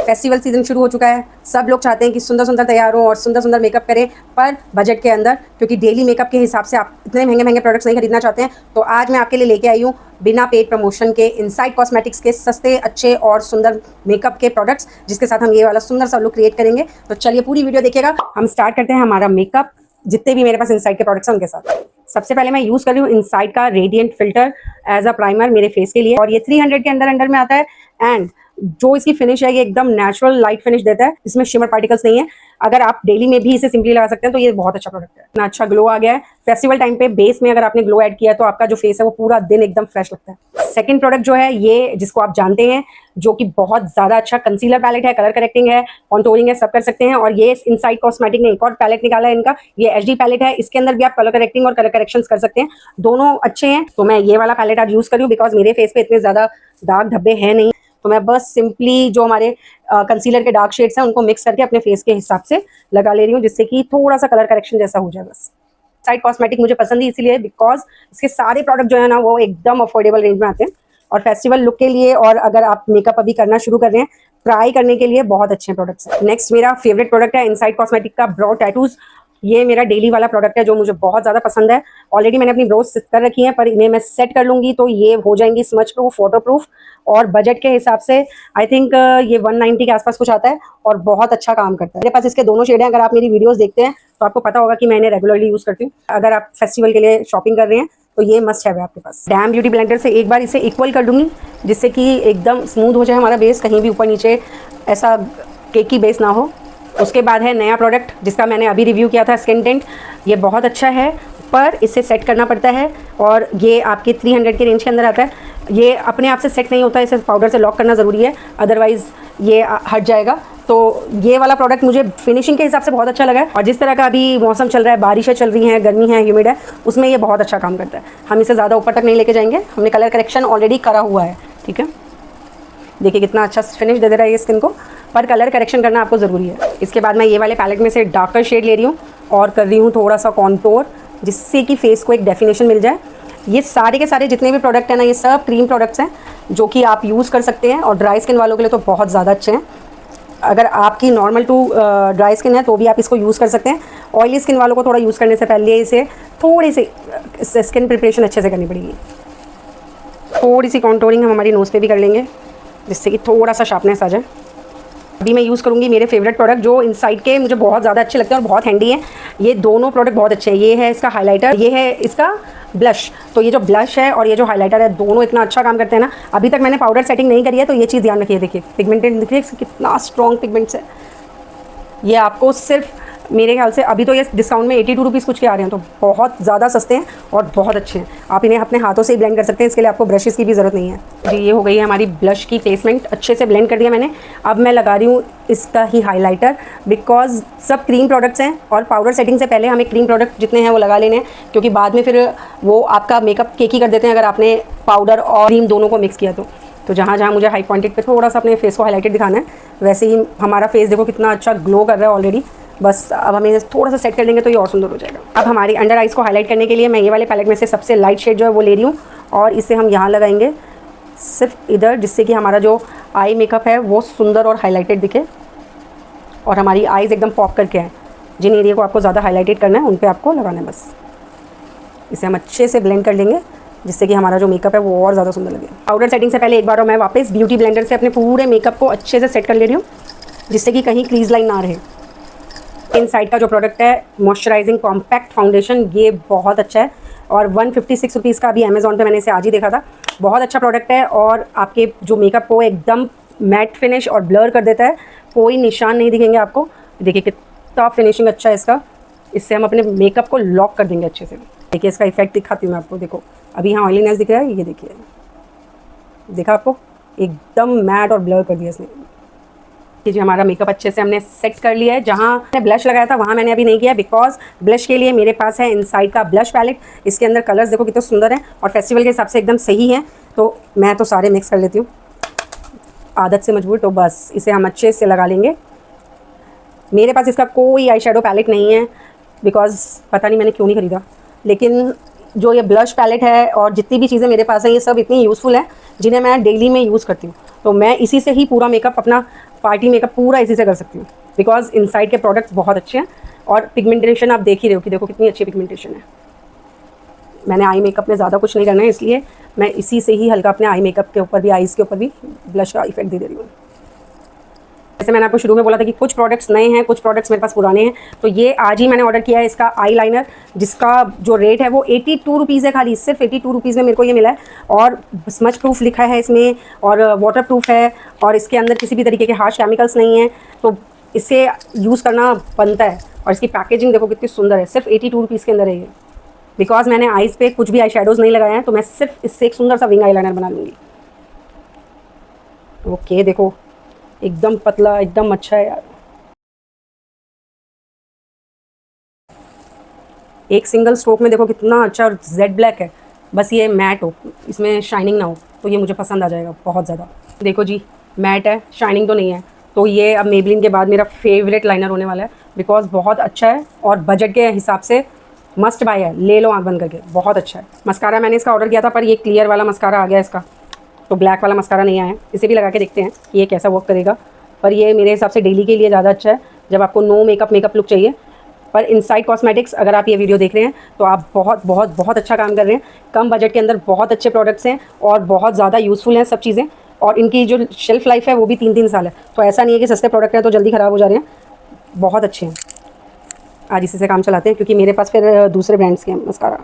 Festival season शुरू हो चुका है। सब लोग चाहते हैं कि सुंदर सुंदर तैयार हो और सुंदर सुंदर मेकअप करें, पर बजट के अंदर, क्योंकि डेली मेकअप के हिसाब से आप इतने महंगे महंगे प्रोडक्ट्स नहीं खरीदना चाहते हैं। तो आज मैं आपके लिए लेके आई हूँ बिना पेड प्रमोशन के इनसाइड कॉस्मेटिक्स के सस्ते, अच्छे और सुंदर मेकअप के प्रोडक्ट्स, जिसके साथ हम ये वाला सुंदर सा लुक क्रिएट करेंगे। तो चलिए पूरी वीडियो देखिएगा। हम स्टार्ट करते हैं हमारा मेकअप जितने भी मेरे पास इनसाइड के प्रोडक्ट्स हैं उनके साथ। सबसे पहले मैं यूज़ कर रही हूँ इनसाइड का radiant filter as a primer मेरे फेस के लिए, और ये 300 के अंदर में आता है। एंड जो इसकी फिनिश है ये एकदम नेचुरल लाइट फिनिश देता है, इसमें शिमर पार्टिकल्स नहीं है। अगर आप डेली में भी इसे सिंपली लगा सकते हैं तो ये बहुत अच्छा प्रोडक्ट है। इतना अच्छा ग्लो आ गया है। फेस्टिवल टाइम पे बेस में अगर आपने ग्लो ऐड किया है तो आपका जो फेस है वो पूरा दिन एकदम फ्रेश लगता है। सेकंड प्रोडक्ट जो है ये, जिसको आप जानते हैं, जो कि बहुत ज़्यादा अच्छा कंसीलर पैलेट है, कलर करेक्टिंग है, कॉन्टोरिंग है, सब कर सकते हैं। और ये इनसाइड कॉस्मेटिक ने एक और पैलेट निकाला है इनका, ये एचडी पैलेट है। इसके अंदर भी आप कलर करेक्टिंग और कलर करेक्शन कर सकते हैं, दोनों अच्छे हैं। तो मैं ये वाला पैलेट आज यूज़ कर रही हूँ बिकॉज मेरे फेस पे इतने ज़्यादा दाग धब्बे हैं नहीं। तो मैं बस सिंपली जो हमारे कंसीलर के डार्क शेड्स हैं उनको मिक्स करके अपने फेस के हिसाब से लगा ले रही हूँ, जिससे कि थोड़ा सा कलर करेक्शन जैसा हो जाए। बस साइड कॉस्मेटिक मुझे पसंद ही इसीलिए बिकॉज इसके सारे प्रोडक्ट जो है ना वो एकदम अफोर्डेबल रेंज में आते हैं और फेस्टिवल लुक के लिए, और अगर आप मेकअप अभी करना शुरू कर रहे हैं, ट्राई करने के लिए बहुत अच्छे प्रोडक्ट्स हैं। नेक्स्ट मेरा फेवरेट प्रोडक्ट है इनसाइड कॉस्मेटिक का ब्रो टैटूज। ये मेरा डेली वाला प्रोडक्ट है जो मुझे बहुत ज़्यादा पसंद है। ऑलरेडी मैंने अपनी ब्रोज कर रखी है, पर इन्हें मैं सेट कर लूँगी तो ये हो जाएंगी स्मच प्रूफ, वाटर प्रूफ। और बजट के हिसाब से आई थिंक ये 190 के आसपास कुछ आता है और बहुत अच्छा काम करता है। मेरे पास इसके दोनों शेड हैं। अगर आप मेरी वीडियोस देखते हैं तो आपको पता होगा कि मैं इन्हें रेगुलरली यूज़ करती हूँ। अगर आप फेस्टिवल के लिए शॉपिंग कर रहे हैं तो ये मस्ट है आपके पास। डैम ब्यूटी ब्लेंडर से एक बार इसे इक्वल कर दूँगी, जिससे कि एकदम स्मूथ हो जाए हमारा बेस, कहीं भी ऊपर नीचे ऐसा केकी बेस ना हो। उसके बाद है नया प्रोडक्ट जिसका मैंने अभी रिव्यू किया था, स्किन टिंट। ये बहुत अच्छा है, पर इसे सेट करना पड़ता है और ये आपके 300 के रेंज के अंदर आता है। ये अपने आप से सेट नहीं होता है, इसे पाउडर से लॉक करना ज़रूरी है, अदरवाइज़ ये हट जाएगा। तो ये वाला प्रोडक्ट मुझे फिनिशिंग के हिसाब से बहुत अच्छा लगा है, और जिस तरह का अभी मौसम चल रहा है, बारिशें चल रही हैं, गर्मी है, ह्यूमिड है, उसमें ये बहुत अच्छा काम करता है। हम इसे ज़्यादा ऊपर तक नहीं लेके जाएंगे, हमने कलर करेक्शन ऑलरेडी करा हुआ है। ठीक है, देखिए कितना अच्छा फिनिश दे रहा है ये स्किन को, पर कलर करेक्शन करना आपको ज़रूरी है। इसके बाद मैं ये वाले पैलेट में से डार्कर शेड ले रही हूँ और कर रही हूँ थोड़ा सा कॉन्टोर, जिससे कि फेस को एक डेफिनेशन मिल जाए। ये सारे के सारे जितने भी प्रोडक्ट हैं ना, ये सब क्रीम प्रोडक्ट्स हैं जो कि आप यूज़ कर सकते हैं, और ड्राई स्किन वालों के लिए तो बहुत ज़्यादा अच्छे हैं। अगर आपकी नॉर्मल टू ड्राई स्किन है तो भी आप इसको यूज़ कर सकते हैं। ऑयली स्किन वालों को थोड़ा यूज़ करने से पहले इसे थोड़ी सी स्किन प्रिपरेशन अच्छे से करनी पड़ेगी। थोड़ी सी कॉन्टोरिंग हम हमारी नोज़ पे भी कर लेंगे, जिससे कि थोड़ा सा शार्पनेस आ जाए। अभी मैं यूज़ करूँगी मेरे फेवरेट प्रोडक्ट जो इनसाइड के मुझे बहुत ज़्यादा अच्छे लगते हैं और बहुत हैंडी हैं। ये दोनों प्रोडक्ट बहुत अच्छे हैं। ये है इसका हाइलाइटर, ये है इसका ब्लश। तो ये जो ब्लश है और ये जो हाइलाइटर है, दोनों इतना अच्छा काम करते हैं ना। अभी तक मैंने पाउडर सेटिंग नहीं करी है, तो ये चीज़ ध्यान रखिए। देखिए पिगमेंटेड, देखिए कितना स्ट्रॉन्ग पिगमेंट्स है। ये आपको सिर्फ मेरे ख्याल से अभी तो ये डिस्काउंट में 82 रुपीज़ कुछ के आ रहे हैं, तो बहुत ज़्यादा सस्ते हैं और बहुत अच्छे हैं। आप इन्हें अपने हाथों से ही ब्लेंड कर सकते हैं, इसके लिए आपको ब्रशेज़ की भी ज़रूरत नहीं है। जी, ये हो गई है हमारी ब्लश की प्लेसमेंट, अच्छे से ब्लेंड कर दिया मैंने। अब मैं लगा रही हूँ इसका ही हाइलाइटर, बिकॉज सब क्रीम प्रोडक्ट्स हैं और पाउडर सेटिंग से पहले हमें क्रीम प्रोडक्ट जितने हैं वो लगा लेने हैं, क्योंकि बाद में फिर वो आपका मेकअप केकी कर देते हैं अगर आपने पाउडर और क्रीम दोनों को मिक्स किया तो जहाँ जहाँ मुझे हाई क्वांटिटी पे थोड़ा सा अपने फेस को हाईलाइटेड दिखाना है, वैसे ही हमारा फेस देखो कितना अच्छा ग्लो कर रहा है ऑलरेडी। बस अब हमें थोड़ा सा सेट कर देंगे तो ये और सुंदर हो जाएगा। अब हमारी अंडर आइज़ को हाईलाइट करने के लिए मैं ये वाले पैलेट में से सबसे लाइट शेड जो है वो ले रही हूँ, और इसे हम यहाँ लगाएंगे सिर्फ इधर, जिससे कि हमारा जो आई मेकअप है वो सुंदर और हाईलाइटेड दिखे और हमारी आइज़ एकदम पॉप करके आए। जिन एरिया को आपको ज़्यादा हाईलाइटेड करना है उन पर आपको लगाना है। बस इसे हम अच्छे से ब्लेंड कर लेंगे, जिससे कि हमारा जो मेकअप है वो और ज़्यादा सुंदर लगे। पाउडर सेटिंग से पहले एक बार और मैं वापस ब्यूटी ब्लेंडर से अपने पूरे मेकअप को अच्छे से सेट कर ले रही हूँ, जिससे कि कहीं क्रीज लाइन ना रहे। इनसाइड का जो प्रोडक्ट है मॉइस्चराइजिंग कॉम्पैक्ट फाउंडेशन, ये बहुत अच्छा है और 156 रुपीज़ का अभी अमेज़ॉन पे मैंने इसे आज ही देखा था। बहुत अच्छा प्रोडक्ट है और आपके जो मेकअप को एकदम मैट फिनिश और ब्लर कर देता है, कोई निशान नहीं दिखेंगे आपको। देखिए कितना फिनिशिंग अच्छा है इसका, इससे हम अपने मेकअप को लॉक कर देंगे अच्छे से। देखिए इसका इफेक्ट दिखाती हूँ मैं आपको। देखो अभी यहाँ ऑयलीनेस दिख रहा है, ये देखिए, देखा आपको, एकदम मैट और ब्लर कर दिया इसने। ये जो हमारा मेकअप अच्छे से हमने सेट कर लिया है। जहाँ मैंने ब्लश लगाया था वहाँ मैंने अभी नहीं किया, बिकॉज ब्लश के लिए मेरे पास है इनसाइड का ब्लश पैलेट। इसके अंदर कलर्स देखो कितने सुंदर हैं और फेस्टिवल के हिसाब से एकदम सही है, तो मैं तो सारे मिक्स कर लेती हूँ आदत से मजबूर। तो बस इसे हम अच्छे से लगा लेंगे। मेरे पास इसका कोई आई शेडो पैलेट नहीं है, बिकॉज पता नहीं मैंने क्यों नहीं ख़रीदा, लेकिन जो ये ब्लश पैलेट है और जितनी भी चीज़ें मेरे पास हैं ये सब इतनी यूज़फुल हैं जिन्हें मैं डेली में यूज़ करती हूँ। तो मैं इसी से ही पूरा मेकअप, अपना पार्टी मेकअप पूरा इसी से कर सकती हूँ, बिकॉज इनसाइड के प्रोडक्ट्स बहुत अच्छे हैं। और पिगमेंटेशन आप देख ही रहे हो कि देखो कितनी अच्छी पिगमेंटेशन है। मैंने आई मेकअप में ज़्यादा कुछ नहीं करना है, इसलिए मैं इसी से ही हल्का अपने आई मेकअप के ऊपर भी, आईज़ के ऊपर भी ब्लश का इफेक्ट दे रही हूँ। जैसे मैंने आपको शुरू में बोला था कि कुछ प्रोडक्ट्स नए हैं, कुछ प्रोडक्ट्स मेरे पास पुराने हैं। तो ये आज ही मैंने ऑर्डर किया है इसका आई लाइनर, जिसका जो रेट है वो 82 रुपीज़ है, खाली सिर्फ 82 रुपीज़ में मेरे को ये मिला है। और स्मच प्रूफ लिखा है इसमें, और वाटर प्रूफ है, और इसके अंदर किसी भी तरीके के हार्श केमिकल्स नहीं हैं, तो इसे यूज़ करना बनता है। और इसकी पैकेजिंग देखो कितनी सुंदर है, सिर्फ 82 रुपीज़ के अंदर है ये। बिकॉज मैंने आईज़ पे कुछ भी आई शेडोज़ नहीं लगाए हैं, तो मैं सिर्फ इससे एक सुंदर सा विंग आई लाइनर बना लूँगी। ओके, देखो एकदम पतला, एकदम अच्छा है यार। एक सिंगल स्ट्रोक में देखो कितना अच्छा, और जेड ब्लैक है। बस ये मैट हो, इसमें शाइनिंग ना हो, तो ये मुझे पसंद आ जाएगा बहुत ज़्यादा। देखो जी, मैट है, शाइनिंग तो नहीं है, तो ये अब मेबलिन के बाद मेरा फेवरेट लाइनर होने वाला है, बिकॉज बहुत अच्छा है और बजट के हिसाब से मस्ट बाय है, ले लो आँख बंद करके, बहुत अच्छा है। मस्कारा मैंने इसका ऑर्डर किया था, पर ये क्लियर वाला मस्कारा आ गया इसका, तो ब्लैक वाला मस्कारा नहीं आया है। इसे भी लगा के देखते हैं कि ये कैसा वर्क करेगा। पर ये मेरे हिसाब से डेली के लिए ज़्यादा अच्छा है, जब आपको नो मेकअप लुक चाहिए। पर इनसाइड कॉस्मेटिक्स, अगर आप ये वीडियो देख रहे हैं तो आप बहुत बहुत बहुत अच्छा काम कर रहे हैं। कम बजट के अंदर बहुत अच्छे प्रोडक्ट्स हैं और बहुत ज़्यादा यूज़फुल हैं सब चीज़ें, और इनकी जो शेल्फ़ लाइफ है वो भी 3-3 साल है। तो ऐसा नहीं है कि सस्ते प्रोडक्ट हैं तो जल्दी ख़राब हो जा रहे हैं, बहुत अच्छे हैं। आज इसी से काम चलाते हैं, क्योंकि मेरे पास फिर दूसरे ब्रांड्स के हैं mascara.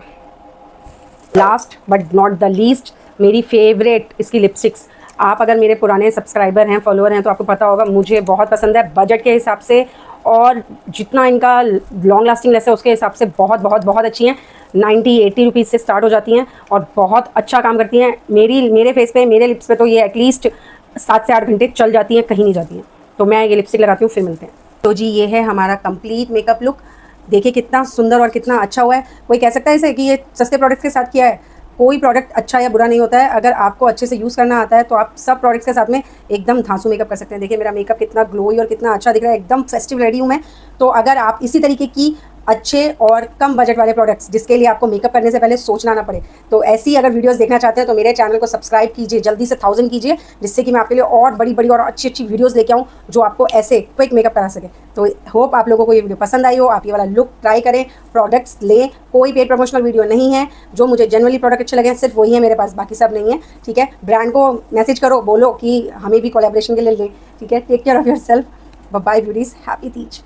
Last but not the least, मेरी फेवरेट इसकी लिपस्टिक्स। आप अगर मेरे पुराने सब्सक्राइबर हैं, फॉलोअर हैं, तो आपको पता होगा मुझे बहुत पसंद है बजट के हिसाब से, और जितना इनका लॉन्ग लास्टिंग लेस है उसके हिसाब से बहुत बहुत बहुत अच्छी हैं। 90-80 रुपीज़ से स्टार्ट हो जाती हैं और बहुत अच्छा काम करती हैं। मेरे फेस पे, मेरे लिप्स पे तो ये एटलीस्ट 7 से 8 घंटे चल जाती हैं, कहीं नहीं जाती हैं। तो मैं ये लिपस्टिक लगाती हूँ, फिर मिलते हैं। तो जी, ये है हमारा कंप्लीट मेकअप लुक। देखिए कितना सुंदर और कितना अच्छा हुआ है। कोई कह सकता है इसे कि ये सस्ते प्रोडक्ट के साथ किया है। कोई प्रोडक्ट अच्छा या बुरा नहीं होता है, अगर आपको अच्छे से यूज़ करना आता है तो आप सब प्रोडक्ट्स के साथ में एकदम धांसू मेकअप कर सकते हैं। देखिए मेरा मेकअप कितना ग्लोई और कितना अच्छा दिख रहा है, एकदम फेस्टिव रेडी हूँ मैं। तो अगर आप इसी तरीके की अच्छे और कम बजट वाले प्रोडक्ट्स, जिसके लिए आपको मेकअप करने से पहले सोचना ना पड़े, तो ऐसी अगर वीडियोस देखना चाहते हैं तो मेरे चैनल को सब्सक्राइब कीजिए, जल्दी से 1000 कीजिए, जिससे कि मैं आपके लिए और बड़ी बड़ी और अच्छी अच्छी वीडियोस लेके आऊँ जो आपको ऐसे क्विक मेकअप करा सके। तो होप आप लोगों को ये वीडियो पसंद आई हो, आप ये वाला लुक ट्राई करें, प्रोडक्ट्स लें। कोई पेड प्रमोशनल वीडियो नहीं है, जो मुझे जनरली प्रोडक्ट अच्छे लगे सिर्फ वही है मेरे पास, बाकी सब नहीं है। ठीक है, ब्रांड को मैसेज करो, बोलो कि हमें भी कोलैबोरेशन के लिए लें। ठीक है, take care of yourself, bye beauties, happy Teej.